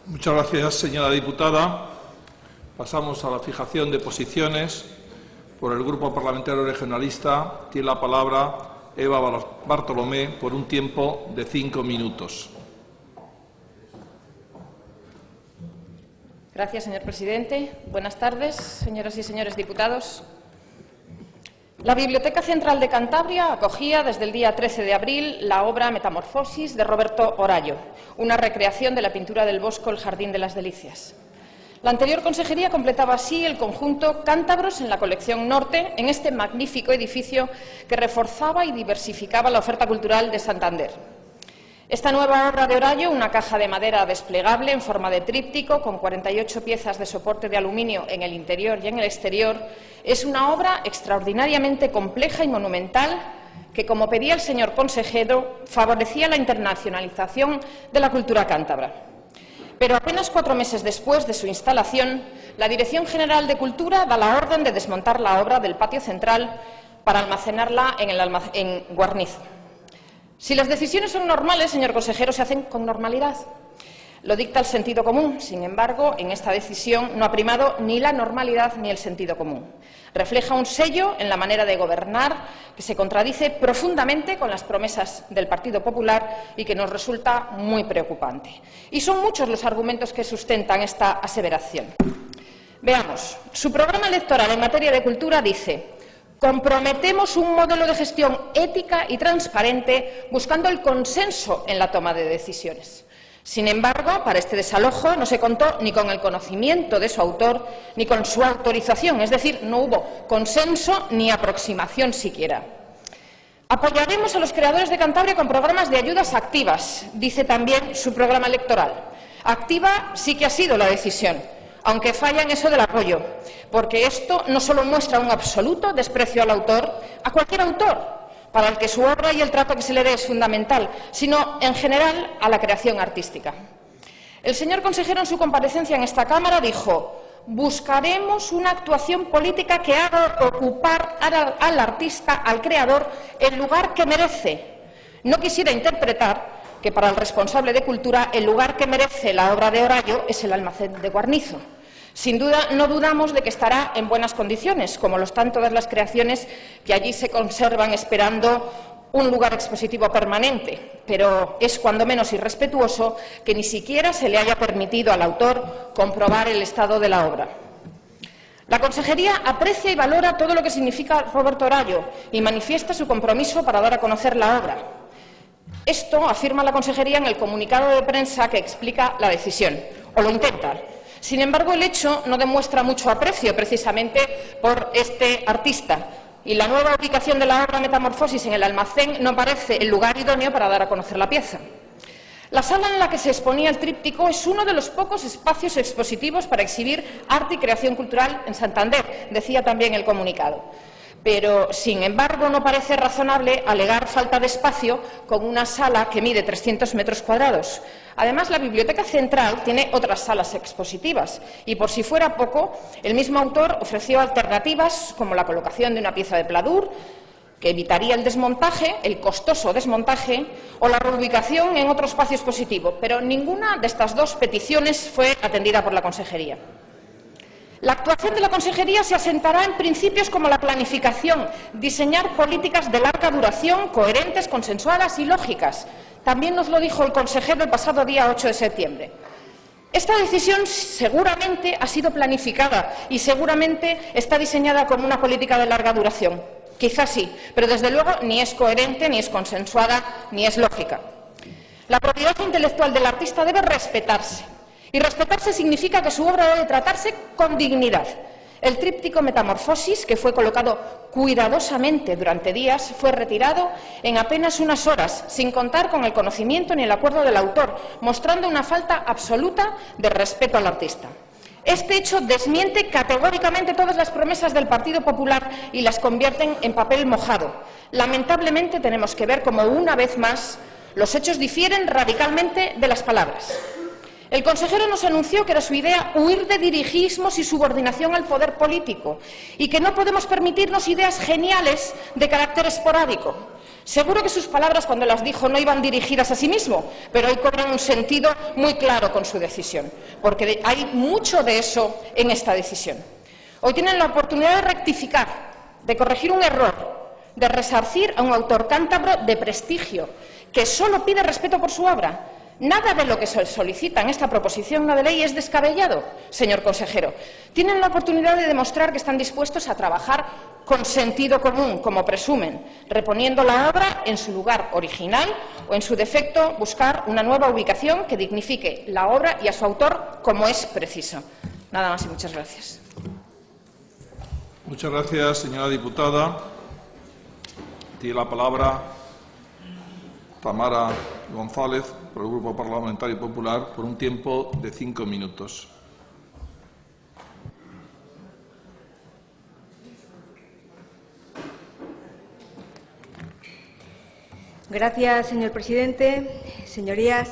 Muchas gracias, señora diputada. Pasamos a la fijación de posiciones. Por el Grupo Parlamentario Regionalista tiene la palabra Eva Bartolomé por un tiempo de 5 minutos. Gracias, señor presidente. Buenas tardes, señoras y señores diputados. La Biblioteca Central de Cantabria acogía desde el día 13 de abril la obra Metamorfosis de Roberto Orallo, una recreación de la pintura del Bosco El Jardín de las Delicias. La anterior consejería completaba así el conjunto Cántabros en la colección Norte, en este magnífico edificio que reforzaba y diversificaba la oferta cultural de Santander. Esta nueva obra de Orallo, una caja de madera desplegable en forma de tríptico con 48 piezas de soporte de aluminio en el interior y en el exterior, es una obra extraordinariamente compleja y monumental que, como pedía el señor consejero, favorecía la internacionalización de la cultura cántabra. Pero apenas 4 meses después de su instalación, la Dirección General de Cultura da la orden de desmontar la obra del patio central para almacenarla en Guarnizo. Si las decisiones son normales, señor consejero, se hacen con normalidad. Lo dicta el sentido común. Sin embargo, en esta decisión no ha primado ni la normalidad ni el sentido común. Refleja un sello en la manera de gobernar que se contradice profundamente con las promesas del Partido Popular y que nos resulta muy preocupante. Y son muchos los argumentos que sustentan esta aseveración. Veamos. Su programa electoral en materia de cultura dice: comprometemos un modelo de gestión ética y transparente buscando el consenso en la toma de decisiones. Sin embargo, para este desalojo no se contó ni con el conocimiento de su autor ni con su autorización, es decir, no hubo consenso ni aproximación siquiera. Apoyaremos a los creadores de Cantabria con programas de ayudas activas, dice también su programa electoral. Activa sí que ha sido la decisión, aunque falla en eso del apoyo, porque esto no solo muestra un absoluto desprecio al autor, a cualquier autor, para el que su obra y el trato que se le dé es fundamental, sino, en general, a la creación artística. El señor consejero, en su comparecencia en esta Cámara, dijo: buscaremos una actuación política que haga ocupar al artista, al creador, el lugar que merece. No quisiera interpretar que para el responsable de Cultura el lugar que merece la obra de Orallo es el almacén de Guarnizo. Sin duda, no dudamos de que estará en buenas condiciones, como lo están todas las creaciones que allí se conservan esperando un lugar expositivo permanente, pero es cuando menos irrespetuoso que ni siquiera se le haya permitido al autor comprobar el estado de la obra. La consejería aprecia y valora todo lo que significa Roberto Orallo y manifiesta su compromiso para dar a conocer la obra. Esto afirma la consejería en el comunicado de prensa que explica la decisión, o lo intenta. Sin embargo, el hecho no demuestra mucho aprecio precisamente por este artista, y la nueva ubicación de la obra Metamorfosis en el almacén no parece el lugar idóneo para dar a conocer la pieza. La sala en la que se exponía el tríptico es uno de los pocos espacios expositivos para exhibir arte y creación cultural en Santander, decía también el comunicado. Pero, sin embargo, no parece razonable alegar falta de espacio con una sala que mide 300 metros cuadrados. Además, la Biblioteca Central tiene otras salas expositivas y, por si fuera poco, el mismo autor ofreció alternativas como la colocación de una pieza de pladur, que evitaría el desmontaje, el costoso desmontaje, o la reubicación en otro espacio expositivo, pero ninguna de estas dos peticiones fue atendida por la consejería. La actuación de la consejería se asentará en principios como la planificación, diseñar políticas de larga duración, coherentes, consensuadas y lógicas. También nos lo dijo el consejero el pasado día 8 de septiembre. Esta decisión seguramente ha sido planificada y seguramente está diseñada como una política de larga duración. Quizás sí, pero desde luego ni es coherente, ni es consensuada, ni es lógica. La propiedad intelectual del artista debe respetarse. Y respetarse significa que su obra debe tratarse con dignidad. El tríptico Metamorfosis, que fue colocado cuidadosamente durante días, fue retirado en apenas unas horas, sin contar con el conocimiento ni el acuerdo del autor, mostrando una falta absoluta de respeto al artista. Este hecho desmiente categóricamente todas las promesas del Partido Popular y las convierten en papel mojado. Lamentablemente tenemos que ver cómo, una vez más, los hechos difieren radicalmente de las palabras. El consejero nos anunció que era su idea huir de dirigismos y subordinación al poder político y que no podemos permitirnos ideas geniales de carácter esporádico. Seguro que sus palabras, cuando las dijo, no iban dirigidas a sí mismo, pero hoy cobran un sentido muy claro con su decisión, porque hay mucho de eso en esta decisión. Hoy tienen la oportunidad de rectificar, de corregir un error, de resarcir a un autor cántabro de prestigio, que solo pide respeto por su obra. Nada de lo que se solicita en esta proposición no de ley es descabellado, señor consejero. Tienen la oportunidad de demostrar que están dispuestos a trabajar con sentido común, como presumen, reponiendo la obra en su lugar original o, en su defecto, buscar una nueva ubicación que dignifique la obra y a su autor como es preciso. Nada más y muchas gracias. Muchas gracias, señora diputada. Tiene la palabra Tamara González, por el Grupo Parlamentario Popular, por un tiempo de 5 minutos. Gracias, señor presidente. Señorías,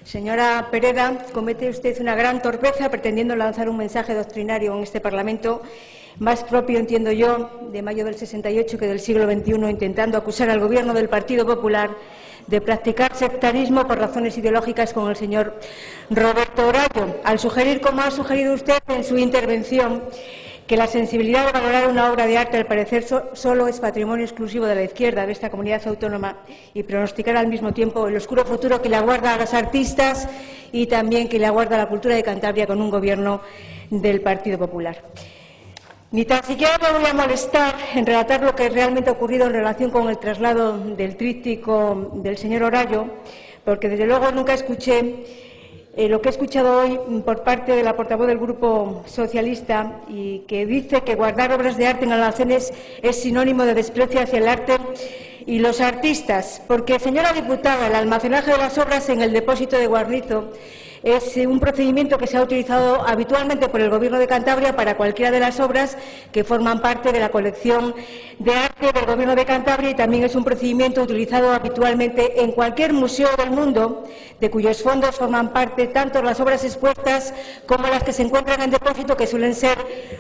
señora Pereda, comete usted una gran torpeza pretendiendo lanzar un mensaje doctrinario en este Parlamento, más propio, entiendo yo, de mayo del 68 que del siglo XXI, intentando acusar al Gobierno del Partido Popular de practicar sectarismo por razones ideológicas con el señor Roberto Horayo, al sugerir, como ha sugerido usted en su intervención, que la sensibilidad de valorar una obra de arte, al parecer, solo es patrimonio exclusivo de la izquierda de esta comunidad autónoma, y pronosticar al mismo tiempo el oscuro futuro que le aguarda a los artistas y también que le aguarda a la cultura de Cantabria con un Gobierno del Partido Popular. Ni tan siquiera me voy a molestar en relatar lo que realmente ha ocurrido en relación con el traslado del tríptico del señor Horayo, porque desde luego nunca escuché lo que he escuchado hoy por parte de la portavoz del Grupo Socialista, y que dice que guardar obras de arte en almacenes es sinónimo de desprecio hacia el arte y los artistas, porque, señora diputada, el almacenaje de las obras en el depósito de Guarnizo es un procedimiento que se ha utilizado habitualmente por el Gobierno de Cantabria para cualquiera de las obras que forman parte de la colección de arte del Gobierno de Cantabria, y también es un procedimiento utilizado habitualmente en cualquier museo del mundo, de cuyos fondos forman parte tanto las obras expuestas como las que se encuentran en depósito, que suelen ser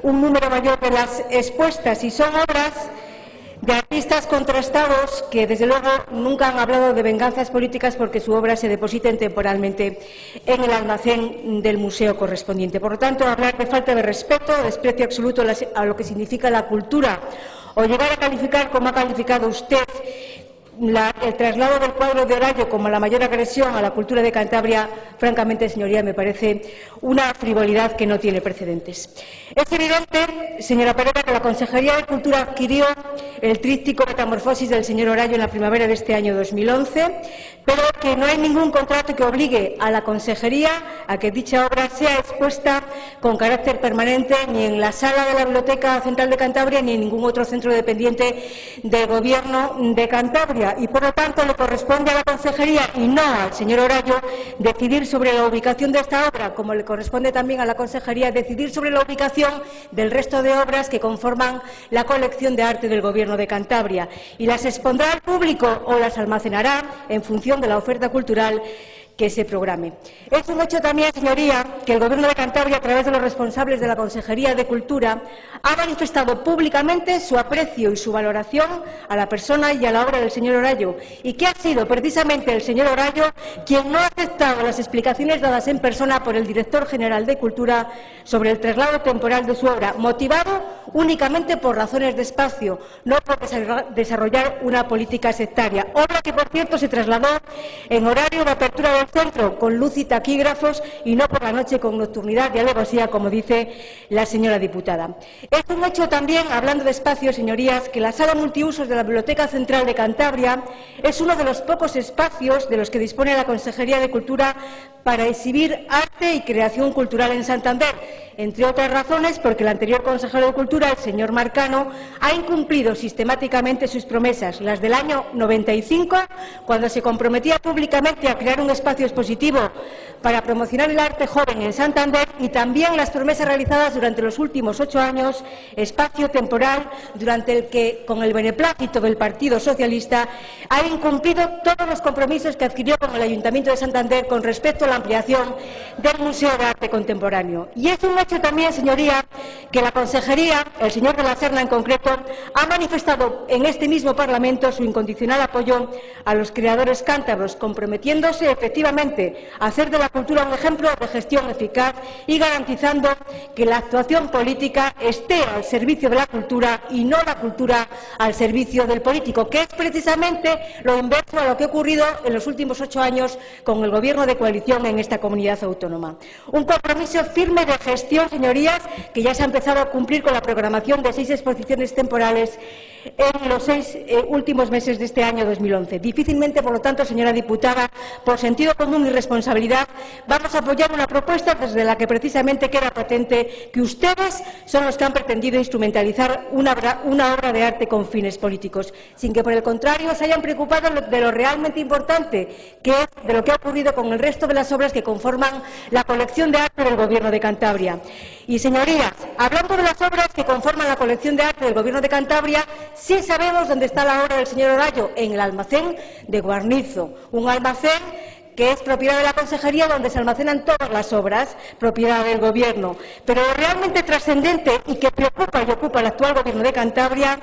un número mayor de las expuestas, y son obras de artistas contrastados que, desde luego, nunca han hablado de venganzas políticas porque su obra se depositen temporalmente en el almacén del museo correspondiente. Por lo tanto, hablar de falta de respeto, desprecio absoluto a lo que significa la cultura, o llegar a calificar, como ha calificado usted, el traslado del cuadro de Horayo como la mayor agresión a la cultura de Cantabria, francamente, señoría, me parece una frivolidad que no tiene precedentes. Es evidente, señora Pereda, que la Consejería de Cultura adquirió el tríptico Metamorfosis del señor Horayo en la primavera de este año 2011, pero que no hay ningún contrato que obligue a la Consejería a que dicha obra sea expuesta con carácter permanente ni en la sala de la Biblioteca Central de Cantabria ni en ningún otro centro dependiente del Gobierno de Cantabria. Y, por lo tanto, le corresponde a la Consejería y no al señor Horayo decidir sobre la ubicación de esta obra, como le corresponde también a la Consejería decidir sobre la ubicación del resto de obras que conforman la colección de arte del Gobierno de Cantabria, y las expondrá al público o las almacenará en función de la oferta cultural que se programe. Es un hecho también, señoría, que el Gobierno de Cantabria, a través de los responsables de la Consejería de Cultura, ha manifestado públicamente su aprecio y su valoración a la persona y a la obra del señor Horayo, y que ha sido precisamente el señor Horayo quien no ha aceptado las explicaciones dadas en persona por el director general de Cultura sobre el traslado temporal de su obra, motivado únicamente por razones de espacio, no por desarrollar una política sectaria. Obra que, por cierto, se trasladó en horario de apertura del centro, con luz y taquígrafos, y no por la noche con nocturnidad y alevosía, como dice la señora diputada. Es un hecho también, hablando de espacios, señorías, que la sala multiusos de la Biblioteca Central de Cantabria es uno de los pocos espacios de los que dispone la Consejería de Cultura para exhibir arte y creación cultural en Santander, entre otras razones porque el anterior consejero de Cultura, el señor Marcano, ha incumplido sistemáticamente sus promesas, las del año 95, cuando se comprometía públicamente a crear un espacio expositivo para promocionar el arte joven en Santander, y también las promesas realizadas durante los últimos 8 años, espacio temporal durante el que, con el beneplácito del Partido Socialista, ha incumplido todos los compromisos que adquirió con el Ayuntamiento de Santander con respecto a la la ampliación del Museo de Arte Contemporáneo. Y es un hecho también, señoría, que la Consejería, el señor de la Serna en concreto, ha manifestado en este mismo Parlamento su incondicional apoyo a los creadores cántabros, comprometiéndose efectivamente a hacer de la cultura un ejemplo de gestión eficaz y garantizando que la actuación política esté al servicio de la cultura y no la cultura al servicio del político, que es precisamente lo inverso a lo que ha ocurrido en los últimos 8 años con el Gobierno de coalición en esta comunidad autónoma. Un compromiso firme de gestión, señorías, que ya se ha empezado a cumplir con la programación de 6 exposiciones temporales en los 6 últimos meses de este año 2011. Difícilmente, por lo tanto, señora diputada, por sentido común y responsabilidad, vamos a apoyar una propuesta desde la que precisamente queda patente que ustedes son los que han pretendido instrumentalizar una obra de arte con fines políticos, sin que, por el contrario, se hayan preocupado de lo realmente importante, que es de lo que ha ocurrido con el resto de las obras que conforman la colección de arte del Gobierno de Cantabria. Y, señorías, hablando de las obras que conforman la colección de arte del Gobierno de Cantabria, sí sabemos dónde está la obra del señor Orayo, en el almacén de Guarnizo, un almacén que es propiedad de la Consejería, donde se almacenan todas las obras, propiedad del Gobierno. Pero lo realmente trascendente y que preocupa y ocupa al actual Gobierno de Cantabria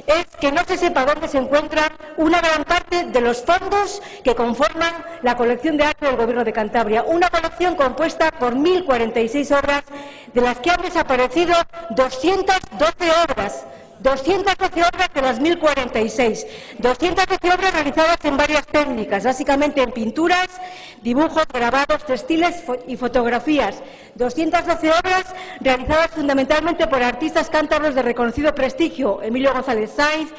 es que no se sepa dónde se encuentra una gran parte de los fondos que conforman la colección de arte del Gobierno de Cantabria. Una colección compuesta por 1.046 obras, de las que han desaparecido 212 obras. 212 obras de las 1.046, 212 obras realizadas en varias técnicas, básicamente en pinturas, dibujos, grabados, textiles y fotografías. 212 obras realizadas fundamentalmente por artistas cántabros de reconocido prestigio: Emilio González Sainz,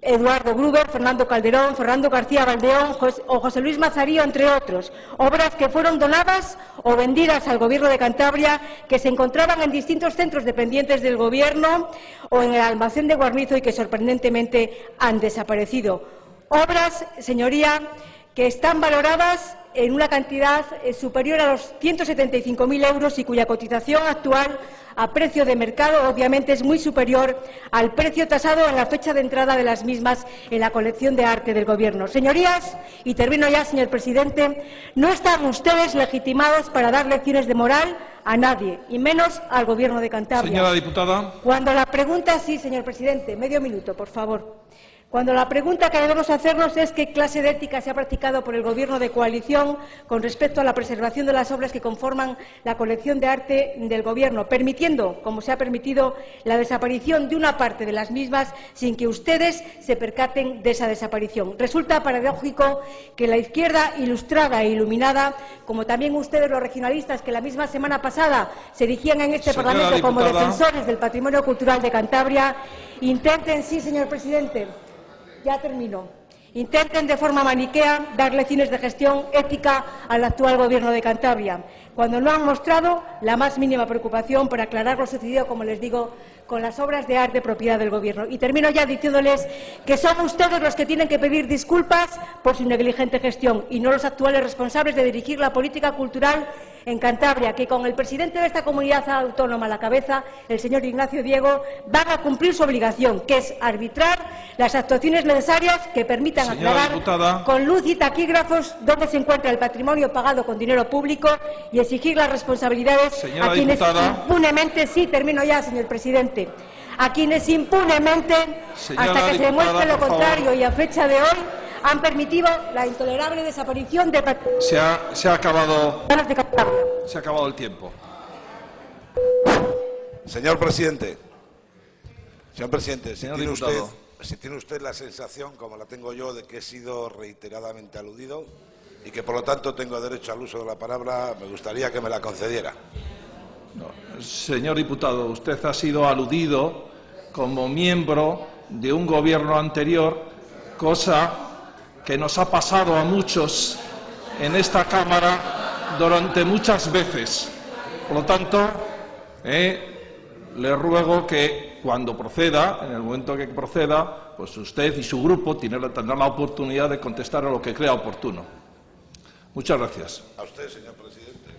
Eduardo Gruber, Fernando Calderón, Fernando García Valdeón o José Luis Mazarío, entre otros. Obras que fueron donadas o vendidas al Gobierno de Cantabria, que se encontraban en distintos centros dependientes del Gobierno o en el almacén de Guarnizo y que sorprendentemente han desaparecido. Obras, señoría, que están valoradas en una cantidad superior a los 175.000 euros y cuya cotización actual a precio de mercado obviamente es muy superior al precio tasado en la fecha de entrada de las mismas en la colección de arte del Gobierno. Señorías, y termino ya, señor presidente, no están ustedes legitimados para dar lecciones de moral a nadie, y menos al Gobierno de Cantabria. Señora diputada. Cuando la pregunta, sí, señor presidente, medio minuto, por favor. Cuando la pregunta que debemos hacernos es qué clase de ética se ha practicado por el Gobierno de coalición con respecto a la preservación de las obras que conforman la colección de arte del Gobierno, permitiendo, como se ha permitido, la desaparición de una parte de las mismas sin que ustedes se percaten de esa desaparición. Resulta paradójico que la izquierda ilustrada e iluminada, como también ustedes los regionalistas que la misma semana pasada se erigían en este Parlamento como defensores del patrimonio cultural de Cantabria, intenten, sí, señor presidente, ya termino, intenten de forma maniquea dar lecciones de gestión ética al actual Gobierno de Cantabria, cuando no han mostrado la más mínima preocupación por aclarar lo sucedido, como les digo, con las obras de arte propiedad del Gobierno. Y termino ya diciéndoles que son ustedes los que tienen que pedir disculpas por su negligente gestión y no los actuales responsables de dirigir la política cultural en Cantabria, que con el presidente de esta comunidad autónoma a la cabeza, el señor Ignacio Diego, van a cumplir su obligación, que es arbitrar las actuaciones necesarias que permitan aclarar con luz y taquígrafos dónde se encuentra el patrimonio pagado con dinero público y exigir las responsabilidades a quienes impunemente, sí, termino ya, señor presidente, a quienes impunemente, hasta que se demuestre lo contrario y a fecha de hoy, han permitido la intolerable desaparición de se ha acabado el tiempo. Señor presidente, si tiene usted la sensación, como la tengo yo, de que he sido reiteradamente aludido y que por lo tanto tengo derecho al uso de la palabra, me gustaría que me la concediera. No, señor diputado, usted ha sido aludido como miembro de un gobierno anterior, cosa que nos ha pasado a muchos en esta Cámara durante muchas veces. Por lo tanto, le ruego que cuando proceda, en el momento que proceda, pues usted y su grupo tendrán la oportunidad de contestar a lo que crea oportuno. Muchas gracias. A usted, señor presidente.